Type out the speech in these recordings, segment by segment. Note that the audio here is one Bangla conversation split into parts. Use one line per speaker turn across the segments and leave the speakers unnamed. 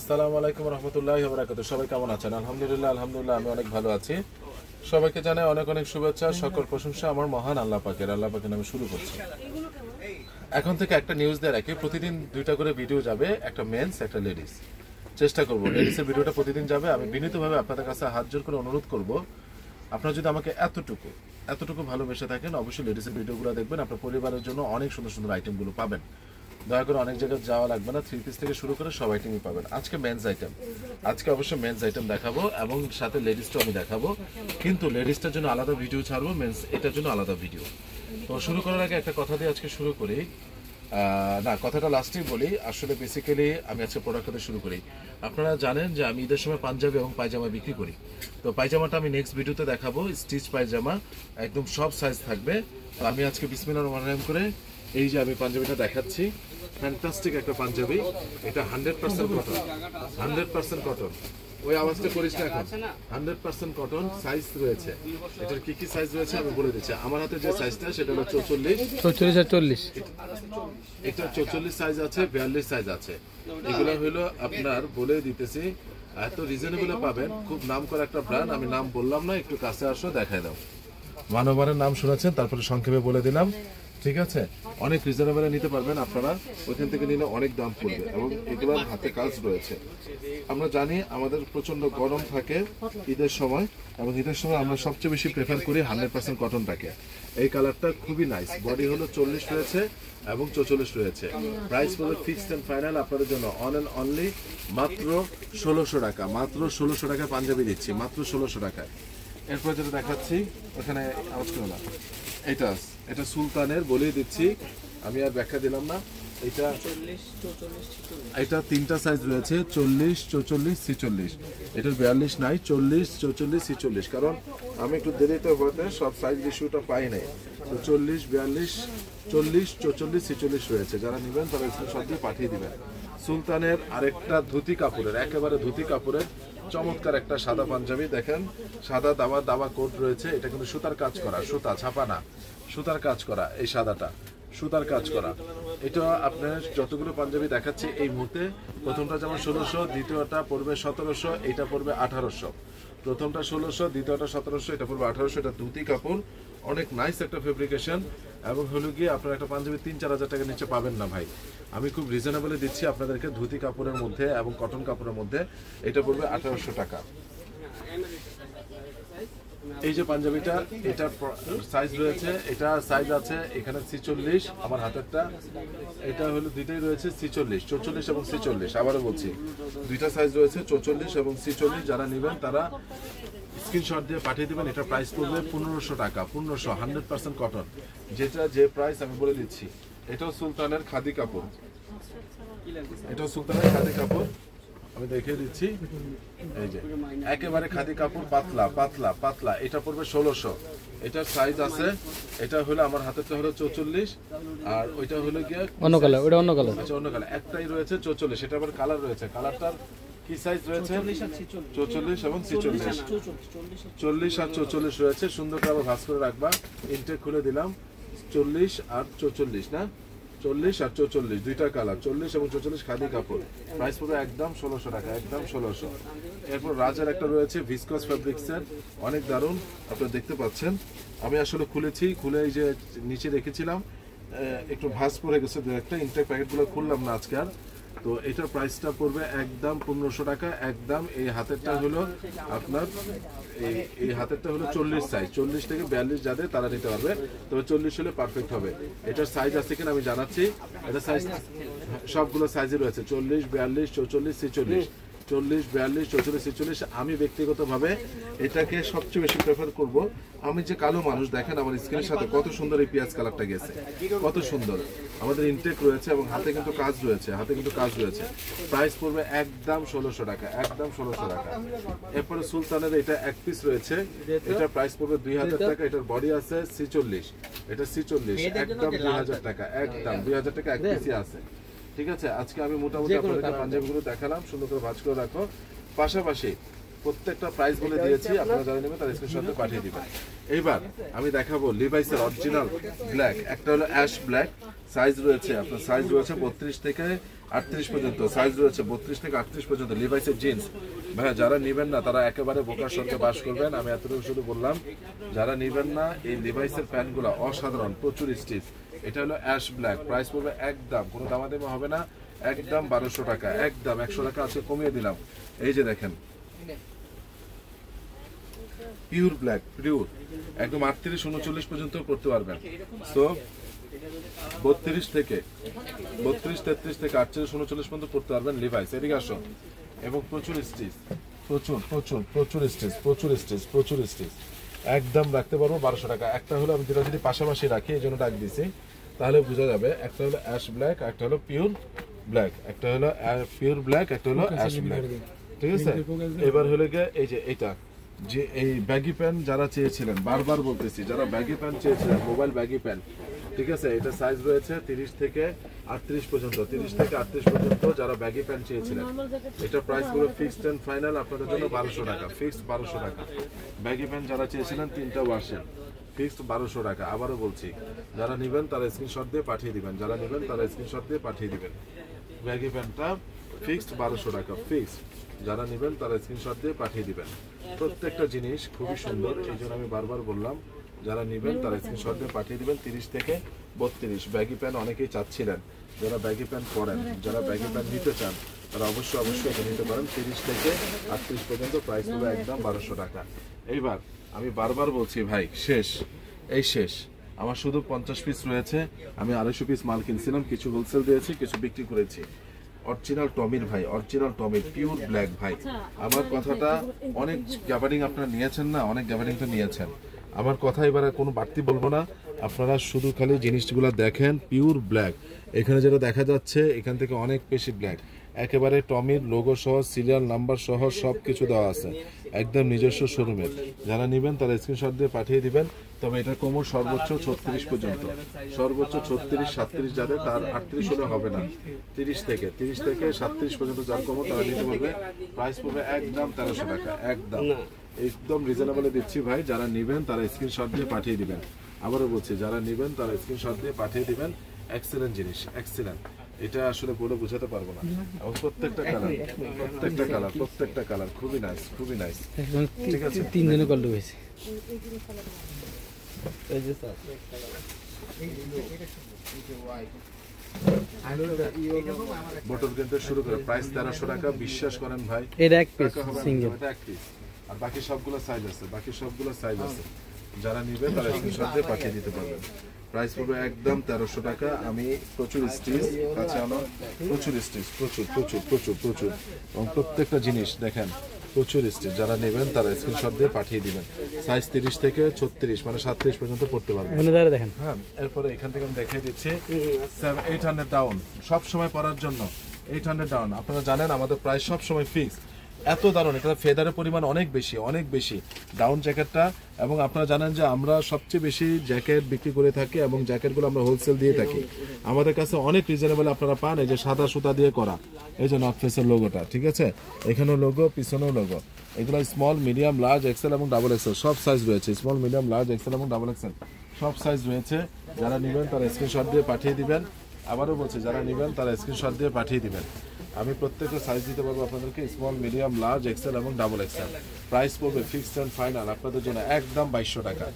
আসসালামু আলাইকুম রহমতুল্লাহি ওয়া বারাকাতুহু। সবাই কেমন আছেন? আলহামদুলিল্লাহ আমি অনেক ভালো আছি। সবাইকে জানাই অনেক অনেক শুভেচ্ছা, সকল প্রশংসা আমার মহান আল্লাহ পাকের নামে শুরু করছি। এখন থেকে একটা নিউজ দিয়ে রাখি, প্রতিদিন 2টা করে ভিডিও যাবে, একটা মেন্স একটা লেডিস। চেষ্টা করব লেডিসের ভিডিওটা প্রতিদিন যাবে। আমি বিনীতভাবে আপনাদের কাছে হাত জোর করে অনুরোধ করব, আপনারা যদি আমাকে এতটুকু ভালোবেসে থাকেন, অবশ্যই লেডিসের ভিডিওগুলো দেখবেন। আপনার পরিবারের জন্য অনেক সুন্দর সুন্দর আইটেমগুলো পাবেন। দয়া করে অনেক জায়গায় যাওয়া লাগবে না, 3 পিস থেকে শুরু করে সব আইটেমই পাবেন। আজকে মেন্স আইটেম, আজকে অবশ্যই মেন্স আইটেম দেখাবো এবং সাথে লেডিসটাও আমি দেখাবো, কিন্তু লেডিসটার জন্য আলাদা ভিডিও ছাড়বো, মেন্স এটার জন্য আলাদা ভিডিও। তো শুরু করার আগে একটা কথা দিয়ে আজকে শুরু করি, না কথাটা লাস্টেই বলি। আসলে বেসিক্যালি আমি আজকে প্রোডাক্টটা শুরু করি। আপনারা জানেন যে আমি ঈদের সময় পাঞ্জাবি এবং পায়জামা বিক্রি করি। তো পায়জামাটা আমি নেক্সট ভিডিওতে দেখাবো, স্টিচ পায়জামা, একদম সব সাইজ থাকবে। তো আমি আজকে বিসমিল্লাহির রহমানির রহিম করে এই যে আমি পাঞ্জাবিটা দেখাচ্ছি, ফ্যান্টাস্টিক একটা পাঞ্জাবি। এটা 100% কটন, 100% কটন। ওই আওয়াজটা করিস না এখন। 100% কটন, সাইজ রয়েছে। এটার কি কি সাইজ রয়েছে আমি বলে দিচ্ছি। আমার হাতে যে সাইজটা সেটা হলো 44
আর 40।
এটা 44 সাইজ আছে, 42 সাইজ আছে। এগুলো হলো আপনার বলে দিতেছি, এত রিজনেবলে পাবেন। খুব নাম করা একটা ব্র্যান্ড, আমি নাম বললাম না, একটু কাছে আসো দেখায় দাও। মানবারের নাম শুনেছেন, তারপরে সংক্ষেপে বলে দিলাম, ঠিক আছে? অনেক রিজনেবলে নিতে পারবেন আপনারা, ওইখান থেকে নিলে অনেক দাম পড়বে এবং এগুলোর হাতে কাজ রয়েছে। আমরা জানি আমাদের প্রচন্ড গরম থাকে ঈদের সময়, এবং ঈদের সময় আমরা সবচেয়ে বেশি প্রেফার করি 100% কটনটাকে। এই কালারটা খুবই নাইস, বডি হলো 40 রয়েছে এবং 44 রয়েছে। প্রাইস হলো ফিক্সড এন্ড ফাইনাল আপনাদের জন্য, অন এন্ড অনলি মাত্র 1600 টাকা। মাত্র 1600 টাকা পাঞ্জাবি দিচ্ছি, মাত্র 1600 টাকায়। এরপর যেটা দেখাচ্ছি, ওখানে আওয়াজ করো না, এটা সুলতানের বলেই দিচ্ছি, আমি আর ব্যাখ্যা দিলাম না। এটা 3টা সাইজ রয়েছে, 40, 44, 46। এটার 42 নাই, 40, 44, 46। কারণ আমি একটু দেরিতে হতে সব সাইজ ইস্যুটা পাই নাই। তো 40, 42, 40, 44, 46 রয়েছে। যারা নেবেন তারা স্ক্রিনশট দিয়ে পাঠিয়ে দিবেন। সুলতানের আরেকটা ধুতি কাপড়ের, একেবারে ধুতি কাপড়ের চমৎকার একটা সাদা পাঞ্জাবি দেখেন, সাদা দাবা কোট রয়েছে। এটা কিন্তু সুতার কাজ করা, সুতা ছাপা না, সুতার কাজ করা। এই সাদাটা সুতার কাজ করা। এটা আপনার যতগুলো পাঞ্জাবি দেখাচ্ছি এই মুহূর্তে, প্রথমটা যেমন 1600, দ্বিতীয়টা পড়বে 1700, এটা পড়বে 1800। প্রথমটা 1600, দ্বিতীয়টা 1700, এটা পড়বে 1800। এটা ধুতি কাপড়, অনেক নাইস একটা ফেব্রিকেশন, এবং হলো গিয়ে আপনার একটা পাঞ্জাবি 3-4 হাজার টাকার নিচে পাবেন না ভাই। আমি খুব রিজনেবলে দিচ্ছি আপনাদেরকে, ধুতি কাপড়ের মধ্যে এবং কটন কাপড়ের মধ্যে। এটা পড়বে 1800 টাকা। এই যে পাঞ্জাবিটা, এটা সাইজ রয়েছে, এটা সাইজ আছে এখানে 46, আমার হাতেরটা। এটা হলো দুইটাই রয়েছে 46, 44 এবং 46। আবারও বলছি, দুইটা সাইজ রয়েছে 44 এবং 46। যারা নেবেন তারা স্ক্রিনশট দিয়ে পাঠিয়ে দেবেন। এটা প্রাইস পড়বে 1500 টাকা, 1500, 100% কটন। যেটা যে প্রাইস আমি বলে দিচ্ছি। এটাও সুলতানের খাদি কাপড়, এটাও সুলতানের খাদি কাপড়, আমি দেখিয়ে দিচ্ছি। এই যে একেবারে খাদি কাপড়, পাতলা পাতলা পাতলা। এটা পড়বে 1600। এটার সাইজ আছে, এটা হলো আমার হাতেরটা হলো 44, আর ওইটা হলো গিয়ে
অন্য কালার, ওটা অন্য কালার।
আচ্ছা অন্য কালার, একটাই রয়েছে 44। এটা আবার কালার রয়েছে, কালারটার কি সাইজ রয়েছে? 44 এবং 46, 40 আর 44 রয়েছে। সুন্দর করে আবার ভাঁজ করে রাখবা। ইনটেক খুলে দিলাম, 40 আর 44 না, 40 আর 44, দুইটা কালার, 40 এবং 44 খাদি কাপড়। প্রাইস পড়বে একদম 1600 টাকা, একদম 1600। এরপর রাজার একটা রয়েছে ভিসকস ফ্যাব্রিক্সের, অনেক দারুণ, আপনারা দেখতে পাচ্ছেন। আমি আসলে খুলেছি, খুলে এই যে নিচে রেখেছিলাম, একটু ভাঁজ পড়ে গেছে দু একটা, ইনটেক প্যাকেটগুলো খুললাম না আজকে আর। তো এটার প্রাইসটা পড়বে একদম 1500 টাকা, একদম। এই হাতেরটা হলো আপনার, এই হাতেরটা হলো 40 সাইজ, 40 থেকে 42 যাদের তারা নিতে পারবে, তবে 40 হলে পারফেক্ট হবে। এটার সাইজ আছে কিনা আমি জানাচ্ছি। এটা সাইজ সবগুলো সাইজে রয়েছে, 40, 42, 44, 46, 40, 42, 44, 46। আমি ব্যক্তিগতভাবে এটাকে সবচেয়ে বেশি প্রেফার করব। আমি যে কালো মানুষ, দেখেন আমার স্কিনের সাথে কত সুন্দর এই পেঁয়াজ কালারটা গেছে, কত সুন্দর। আমাদের ইনটেক রয়েছে এবং হাতে কিন্তু কাজ রয়েছে, হাতে কিন্তু কাজ রয়েছে। প্রাইস পড়বে একদম 1600 টাকা, একদম 1600 টাকা। এরপরে সুলতানের এটা এক পিস রয়েছে, এটা প্রাইস পড়বে 2000 টাকা। এটার বডি আছে 46, এটা 46, একদম 2000 টাকা, একদম 2000 টাকা এক পিসই আছে। ঠিক আছে, আজকে আমি মোটামুটি আপনাদেরকে পাঞ্জাবিগুলো দেখালাম, সুন্দর করে ভাঁজ করে রাখো। পাশাপাশি প্রত্যেকটা প্রাইস বলে দিয়েছি, আপনারা যারা নেবেন তারা স্ক্রিনশট দিয়ে পাঠিয়ে দিবেন। এইবার আমি দেখাবো লিভাইসের অরিজিনাল ব্ল্যাক, একটা হলো অ্যাশ ব্ল্যাক, সাইজ রয়েছে আপনার, সাইজ রয়েছে 32 থেকে 38 পর্যন্ত সাইজ রয়েছে, 32 থেকে 38 পর্যন্ত লিভাইসের জিন্স। ভাইয়া যারা নেবেন না তারা একেবারে বোকার সঙ্গে বাস করবেন, আমি এতটুকু শুধু বললাম। যারা নেবেন না, এই লিভাইসের প্যান্টগুলো অসাধারণ, প্রচুর স্টিচ। এটা হলো অ্যাশ ব্ল্যাক, প্রাইস পড়বে একদম, কোনো দামাদামি হবে না, একদম 1200 টাকা, একদম 100 টাকা আজকে কমিয়ে দিলাম। এই যে দেখেন পিওর ব্ল্যাক, পিওর একদম 38 39 পর্যন্ত পড়তে পারবেন। তো 32 থেকে 33 থেকে 38 39 পর্যন্ত পড়তে পারবেন লিভাইস। এদিকে আসো। এবং প্রচুর স্টিচ, প্রচুর প্রচুর প্রচুর স্টিচ, প্রচুর স্টিচ, প্রচুর স্টিচ। একদম রাখতে পারবো 1200 টাকা। একটা হলো আমি যেটা যদি পাশাপাশি রাখি এই জন্য ডাক দিছি, তাহলে বোঝা যাবে। একটা হলো অ্যাশ ব্ল্যাক, একটা হলো পিওর ব্ল্যাক, একটা হলো পিওর ব্ল্যাক, একটা হলো অ্যাশ ব্ল্যাক, ঠিক আছে। এবার হলো গিয়ে এই যে এইটা, যে এই ব্যাগি প্যান্ট যারা চেয়েছিলেন, বারবার বলতেছি, যারা ব্যাগি প্যান্ট চেয়েছিলেন, মোবাইল ব্যাগি প্যান্ট, ঠিক আছে। এটা সাইজ রয়েছে 30 থেকে 38 পর্যন্ত, 30 থেকে 38 পর্যন্ত যারা ব্যাগি প্যান্ট চেয়েছিলেন। এটা প্রাইস পুরো ফিক্সড এন্ড ফাইনাল আপনাদের জন্য 1200 টাকা, ফিক্সড 1200 টাকা। ব্যাগি প্যান্ট যারা চেয়েছিলেন 3টা ওয়াশের, ফিক্সড 1200 টাকা। আবারও বলছি, যারা নেবেন তারা স্ক্রিনশট দিয়ে পাঠিয়ে দিবেন, যারা নেবেন তারা স্ক্রিনশট দিয়ে পাঠিয়ে দিবেন। ব্যাগি প্যান্টটা ফিক্সড 1200 টাকা, ফিক্সড। যারা নেবেন তারা স্ক্রিনশট দিয়ে পাঠিয়ে দিবেন। প্রত্যেকটা জিনিস খুবই সুন্দর, এই জন্য আমি বারবার বললাম, যারা নেবেন তারা স্ক্রিনশট দিয়ে পাঠিয়ে দিবেন। 30 থেকে 32 ব্যাগি প্যান্ট অনেকেই চাচ্ছিলেন, যারা ব্যাগি প্যান্ট পরেন, যারা ব্যাগি প্যান্ট নিতে চান তারা অবশ্যই এটা নিতে পারেন। 30 থেকে 38 পর্যন্ত প্রাইস হবে একদম 1200 টাকা। এইবার আমি বারবার বলছি ভাই, শেষ, এই শেষ। আমার শুধু 50 পিস রয়েছে। আমি 250 পিস মাল কিনছিলাম, কিছু হোলসেল দিয়েছি, কিছু বিক্রি করেছি। অরিজিনাল টমির ভাই, অরিজিনাল টমির পিওর ব্ল্যাক ভাই। আমার কথাটা অনেক গ্যাবারিং আপনারা নিয়েছেন না, অনেক গ্যাবারিং তো নিয়েছেন। আমার কথা এবারে কোনো বাড়তি বলবো না, আপনারা শুধু খালি জিনিসগুলো দেখেন। পিওর ব্ল্যাক, এখানে যেটা দেখা যাচ্ছে এখান থেকে অনেক বেশি ব্ল্যাক, একেবারে টমির লোগো সহ, সিরিয়াল নাম্বার সহ সব কিছু দেওয়া আছে, একদম নিজস্ব শোরুমের। যারা নেবেন তারা স্ক্রিনশট দিয়ে পাঠিয়ে দিবেন। তবে এটা কোমর সর্বোচ্চ 36 পর্যন্ত, সর্বোচ্চ 36 37 যাদের, তার 38 হলে হবে না। 30 থেকে 37 পর্যন্ত যার কোমর তারা নিতে পারবে। প্রাইস পড়বে একদম 1300 টাকা, একদম একদম রিজনেবলে দিচ্ছি ভাই। যারা নেবেন তারা স্ক্রিনশট দিয়ে পাঠিয়ে দিবেন। আবারও বলছি, যারা নেবেন তারা স্ক্রিনশট দিয়ে পাঠিয়ে দিবেন। এক্সেলেন্ট জিনিস, এক্সেলেন্ট। এটা আসলে বলে বোঝাতে পারবো না। এবং প্রত্যেকটা কালার খুবই নাইস, খুবই নাইস। ঠিক আছে,
3 জনে কল হয়েছে।
বোটল কিনতে শুরু করে প্রাইস 1300 টাকা। বিশ্বাস করেন ভাই,
এটা এক পিস সিঙ্গেল,
এটা এক পিস, আর বাকি সবগুলো সাইজ আছে, বাকি সবগুলো সাইজ আছে। যারা নিবে তারা স্ক্রিনশট দিয়ে পাঠিয়ে দিতে পারবেন। প্রাইস পড়বে একদম 1300 টাকা। আমি প্রচুর স্টিচ কাছে আনো, প্রচুর স্টিচ, প্রচুর প্রচুর প্রচুর প্রচুর, এবং প্রত্যেকটা জিনিস দেখেন প্রচুর স্টিচ। যারা নেবেন তারা স্ক্রিনশট দিয়ে পাঠিয়ে দিবেন। সাইজ 30 থেকে 36 মানে 37 পর্যন্ত পড়তে পারবেন।
দেখেন।
হ্যাঁ, এরপরে এখান থেকে আমি দেখিয়ে দিচ্ছি 800 ডাউন, সব সময় পরার জন্য 800 ডাউন। আপনারা জানেন আমাদের প্রাইস সব সময় ফিক্স। এত দারুণ, এটা ফেদারের পরিমাণ অনেক বেশি, অনেক বেশি ডাউন জ্যাকেটটা। এবং আপনারা জানেন যে আমরা সবচেয়ে বেশি জ্যাকেট বিক্রি করে থাকি এবং জ্যাকেটগুলো আমরা হোলসেল দিয়ে থাকি। আমাদের কাছে অনেক রিজনেবল আপনারা পান। এই যে সাদা সুতা দিয়ে করা, এই যে নর্থ ফেসের লোগোটা, ঠিক আছে, এখানেও লোগো, পিছনেও লোগো। এগুলো স্মল, মিডিয়াম, লার্জ, এক্সেল এবং ডাবল এক্সেল সব সাইজ রয়েছে। স্মল, মিডিয়াম, লার্জ, এক্সেল এবং ডাবল এক্সেল সব সাইজ রয়েছে। যারা নেবেন তারা স্ক্রিনশট দিয়ে পাঠিয়ে দিবেন। আবারও বলছি, যারা নেবেন তারা স্ক্রিনশট দিয়ে পাঠিয়ে দিবেন। আমি প্রত্যেকটা সাইজ দিতে পারবো আপনাদেরকে, স্মল, মিডিয়াম, লার্জ, এক্সেল এবং ডাবল এক্সেল। প্রাইস পড়বে ফিক্সড এন্ড ফাইনাল আপনাদের জন্য একদম 2200 টাকা,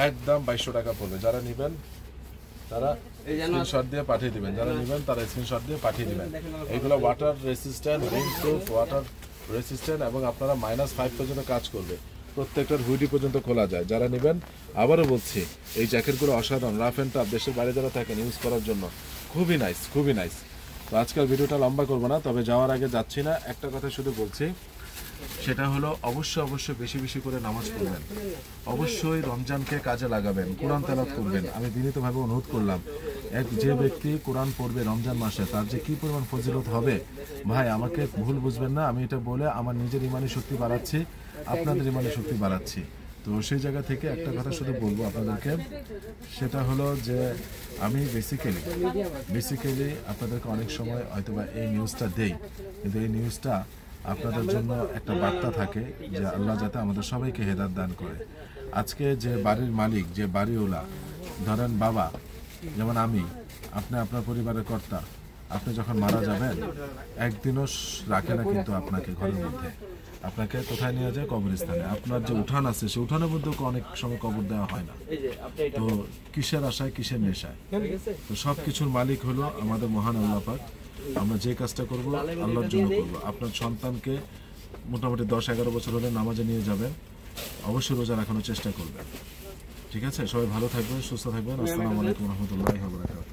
একদম 2200 টাকা পড়বে। যারা নেবেন তারা স্ক্রিনশট দিয়ে পাঠিয়ে দিবেন, যারা নেবেন তারা স্ক্রিনশট দিয়ে পাঠিয়ে দিবেন। এগুলো water resistant, rain proof, water resistant এবং আপনারা -5 পর্যন্ত কাজ করবে। প্রত্যেকটার হুডি পর্যন্ত খোলা যায়। যারা নেবেন, আবারও বলছি, এই জ্যাকেটগুলো অসাধারণ, রাফ অ্যান্ড টাফ, দেশের বাইরে যারা থাকেন ইউজ করার জন্য খুবই নাইস, খুবই নাইস। তো আজকাল ভিডিওটা লম্বা করবো না, তবে যাওয়ার আগে যাচ্ছি না, একটা কথা শুধু বলছি, সেটা হলো অবশ্যই বেশি বেশি করে নামাজ পড়বেন, অবশ্যই রমজানকে কাজে লাগাবেন, কোরআন তেলাওয়াত করবেন। আমি বিনীতভাবে অনুরোধ করলাম, যে ব্যক্তি কোরআন পড়বে রমজান মাসে তার যে কি পরিমাণ ফজিলত হবে ভাই, আমাকে ভুল বুঝবেন না। আমি এটা বলে আমার নিজের ইমানি শক্তি বাড়াচ্ছি, আপনাদের ইমানি শক্তি বাড়াচ্ছি। তো সেই জায়গা থেকে একটা কথা শুধু বলবো আপনাদেরকে, সেটা হলো যে আমি বেসিক্যালি আপনাদেরকে অনেক সময় হয়তোবা এই নিউজটা দেই, কিন্তু এই নিউজটা আপনাদের জন্য একটা বার্তা থাকে যে আল্লাহ যাতে আমাদের সবাইকে হেদায়েত দান করে। আজকে যে বাড়ির মালিক, যে বাড়িওয়ালা, ধরেন বাবা, যেমন আমি, আপনি আপনার পরিবারের কর্তা, আপনি যখন মারা যাবেন একদিনও রাখে না কিন্তু আপনাকে ঘরের মধ্যে, আপনাকে কোথায় নিয়ে যায়? কবরস্থানে। আপনার যে উঠান আছে সেই উঠানের মধ্যেও অনেক সময় কবর দেওয়া হয় না। তো কিসের আশায়, কিসের নেশায়? তো সব কিছুর মালিক হলো আমাদের মহান আল্লাহ পাক। আমরা যে কাজটা করব আল্লাহর জন্য করব। আপনার সন্তানকে মোটামুটি 10-11 বছর হলে নামাজে নিয়ে যাবেন, অবশ্যই রোজা রাখানোর চেষ্টা করবেন। ঠিক আছে, সবাই ভালো থাকবেন, সুস্থ থাকবেন। আসসালামু আলাইকুম রহমতুল্লাহি ওয়া বারাকাতুহু।